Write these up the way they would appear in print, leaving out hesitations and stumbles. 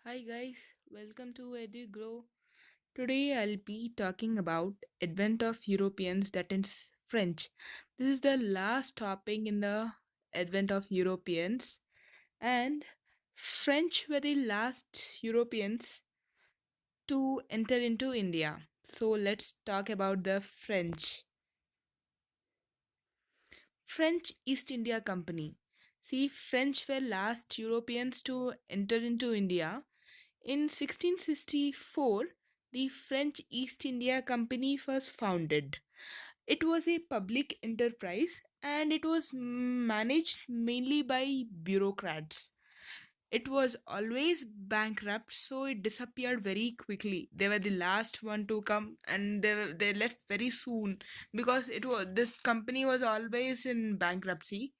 Hi guys, welcome to EduGrow. Today I'll be talking about advent of Europeans, that is French. This is the last topic in the advent of Europeans, and French were the last Europeans to enter into India. So let's talk about the French. French East India Company. See, French were last Europeans to enter into India. In 1664, the French East India Company was founded. It was a public enterprise and it was managed mainly by bureaucrats. It was always bankrupt, so it disappeared very quickly. They were the last one to come, and they left very soon because it was this company was always in bankruptcy.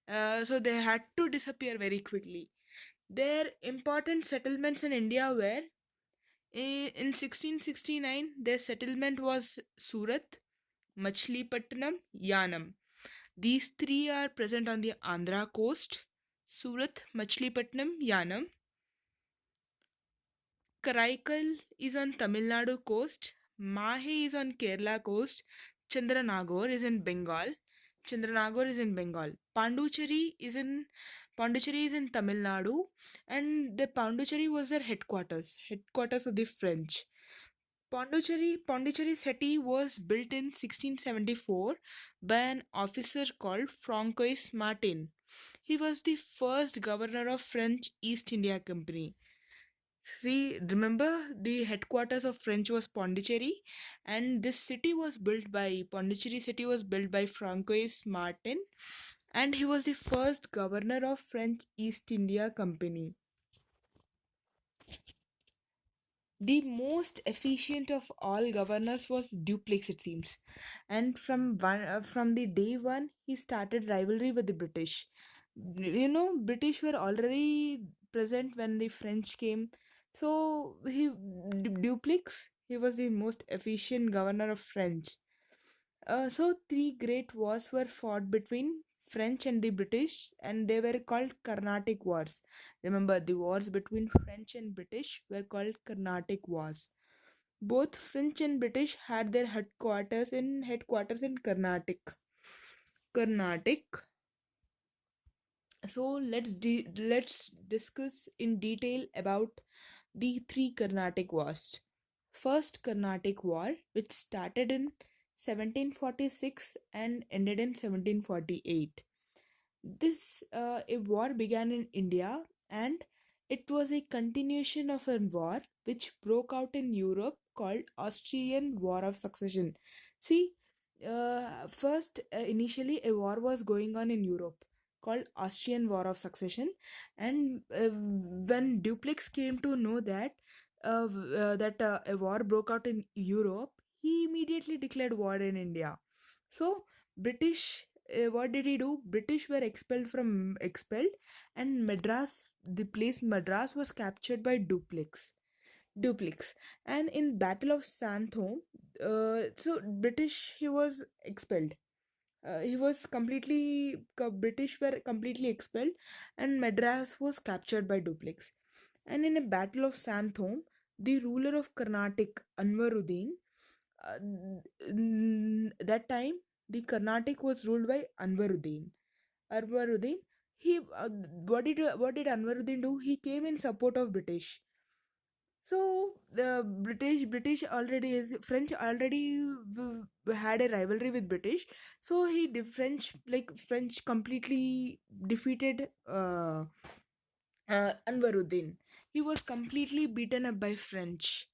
So they had to disappear very quickly. Their important settlements in India were in 1669, their settlement was Surat, Machilipatnam, Yanam. These three are present on the Andhra coast. Surat, Machilipatnam, Yanam. Karaikal is on Tamil Nadu coast. Mahe is on Kerala coast. Chandranagore is in Bengal. Chandranagore is in Bengal. Pondicherry is in Tamil Nadu, and the Pondicherry was their headquarters of the French. Pondicherry city was built in 1674 by an officer called Francois Martin. He was the first governor of French East India Company. See, remember the headquarters of French was Pondicherry, and this city was built by Pondicherry city was built by Francois Martin, and he was the first governor of French East India Company. The most efficient of all governors was Dupleix, it seems, and from the day one he started rivalry with the British. British were already present when the French came, so Dupleix, he was the most efficient governor of French. So three great wars were fought between French and the British, and they were called Carnatic Wars. Remember, the wars between French and British were called Carnatic Wars. Both French and British had their headquarters in Carnatic. Carnatic. So let's discuss in detail about the three Carnatic Wars. First Carnatic War, which started in 1746 and ended in 1748. This a war began in India, and it was a continuation of a war which broke out in Europe called Austrian War of Succession. See, first initially a war was going on in Europe called Austrian War of Succession, and when Dupleix came to know that a war broke out in Europe, he immediately declared war in India. So British, what did he do? British were expelled, and the place Madras was captured by Dupleix, and in Battle of Santhome, so British he was expelled. British were completely expelled, and Madras was captured by Dupleix. And in a battle of Santhome, the ruler of Carnatic, Anwaruddin, that time the Carnatic was ruled by Anwaruddin. Anwaruddin, he what did Anwaruddin do? He came in support of British. So the British already is French already had a rivalry with British. So French completely defeated Anwaruddin. He was completely beaten up by French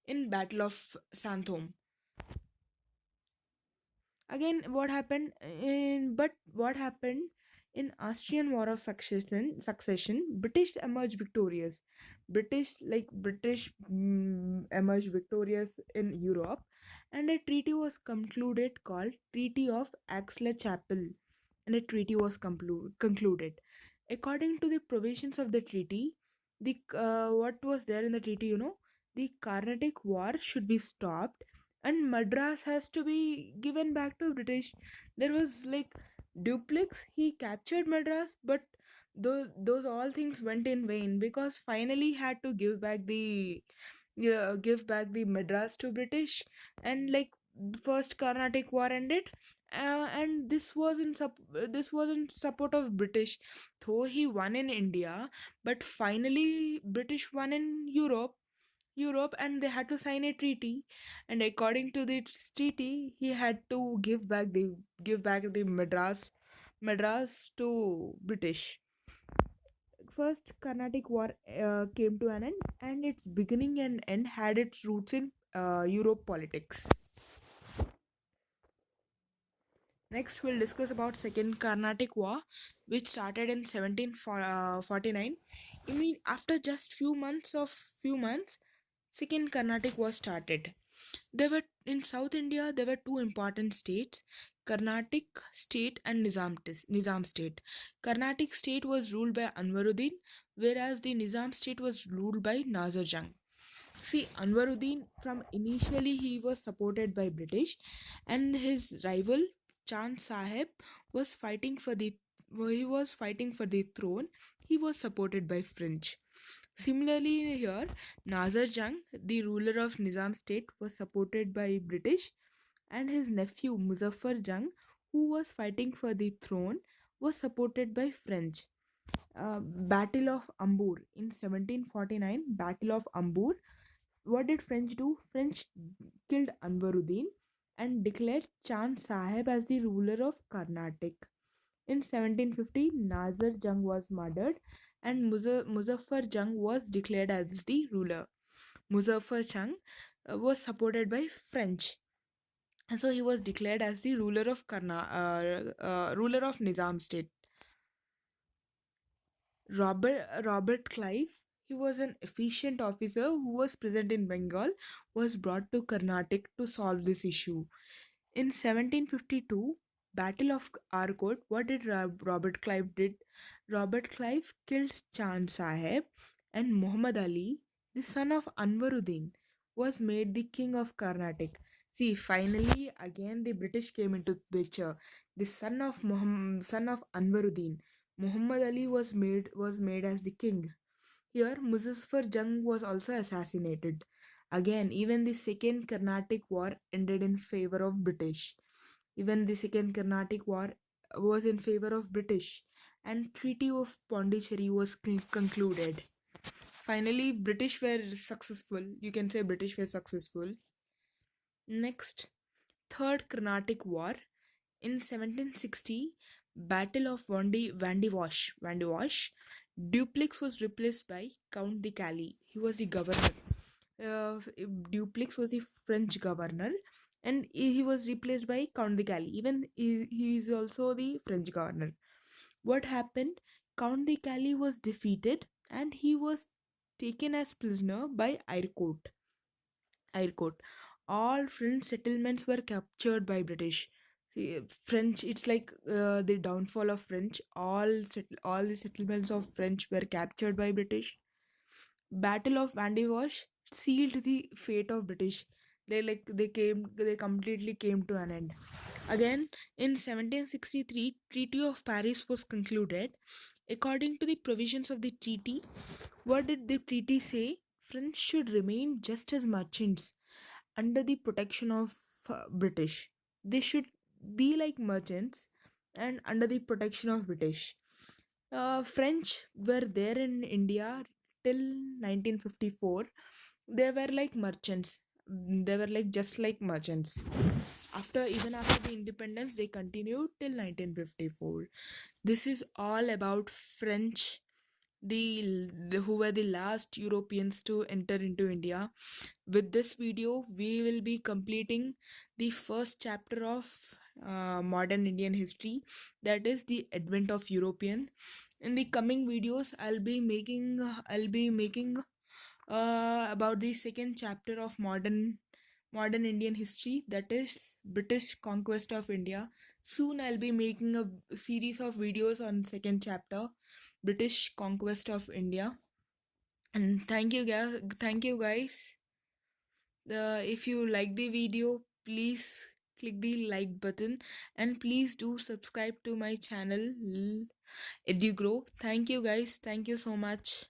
in Battle of Santhome. Again, what happened in Austrian War of Succession, British emerged victorious. British emerged victorious in Europe, and a treaty was concluded called Treaty of Aix-la-Chapelle, and a treaty was concluded. According to the provisions of the treaty, the what was there in the treaty, the Carnatic War should be stopped, and Madras has to be given back to British. There was like Dupleix, he captured Madras, but those all things went in vain, because finally had to give back the, yeah, give back the Madras to British. And like, first Carnatic War ended, and this was in support of British. Though he won in India, but finally British won in Europe, and they had to sign a treaty. And according to this treaty, he had to give back the Madras to British. First Carnatic War came to an end, and its beginning and end had its roots in Europe politics. Next, we'll discuss about Second Carnatic War, which started in 1749. I mean, after just few months, Second Carnatic War started. There were in South India. There were two important states: Carnatic state and Nizam state. Carnatic state was ruled by Anwaruddin, whereas the Nizam state was ruled by Nazar Jung. See, Anwaruddin, from initially he was supported by British, and his rival Chand Sahib was fighting for the he was fighting for the throne. He was supported by French. Similarly, here Nazar Jung, the ruler of Nizam state, was supported by British, and his nephew Muzaffar Jung, who was fighting for the throne, was supported by French. Battle of Ambur in 1749. Battle of Ambur. What did French do? French killed Anwaruddin and declared Chand Sahib as the ruler of Carnatic. In 1750, Nazar Jung was murdered, and Muzaffar Jung was declared as the ruler. Muzaffar Jung was supported by French, so he was declared as the ruler of Nizam state. Robert Clive, he was an efficient officer who was present in Bengal, was brought to Carnatic to solve this issue. In 1752, Battle of Arcot, what did Robert Clive did? Robert Clive killed Chand Sahib, and Muhammad Ali, the son of Anwaruddin, was made the king of Carnatic. See, finally, again the British came into the picture. The son of Anwaruddin, Muhammad Ali, was made as the king. Here, Muzaffar Jung was also assassinated. Again, even the Second Carnatic War ended in favor of British. Even the Second Carnatic War was in favor of British, and Treaty of Pondicherry was concluded. Finally, British were successful. You can say British were successful. Next, Third Carnatic War in 1760, Battle of Vandivash. Dupleix was replaced by Count de Cali. He was the governor. Dupleix was the French governor, and he was replaced by Count de Cali. Even he is also the French governor. What happened? Count de Cali was defeated, and he was taken as prisoner by Irkut. All French settlements were captured by British. See, French. It's like the downfall of French. All the settlements of French were captured by British. Battle of Vandivash sealed the fate of British. They completely came to an end. Again, in 1763, Treaty of Paris was concluded. According to the provisions of the treaty, what did the treaty say? French should remain just as merchants under the protection of British. They should be like merchants and under the protection of British. French were there in India till 1954. They were like merchants. They were like just like merchants. After the independence, they continued till 1954. This is all about French, the who were the last Europeans to enter into India. With this video, we will be completing the first chapter of modern Indian history, that is the advent of European. In the coming videos, I'll be making about the second chapter of modern Indian history, that is British conquest of India. Soon I'll be making a series of videos on second chapter, British conquest of India. And thank you guys. If you like the video, please click the like button, and please do subscribe to my channel EduGrow. Thank you guys. Thank you so much.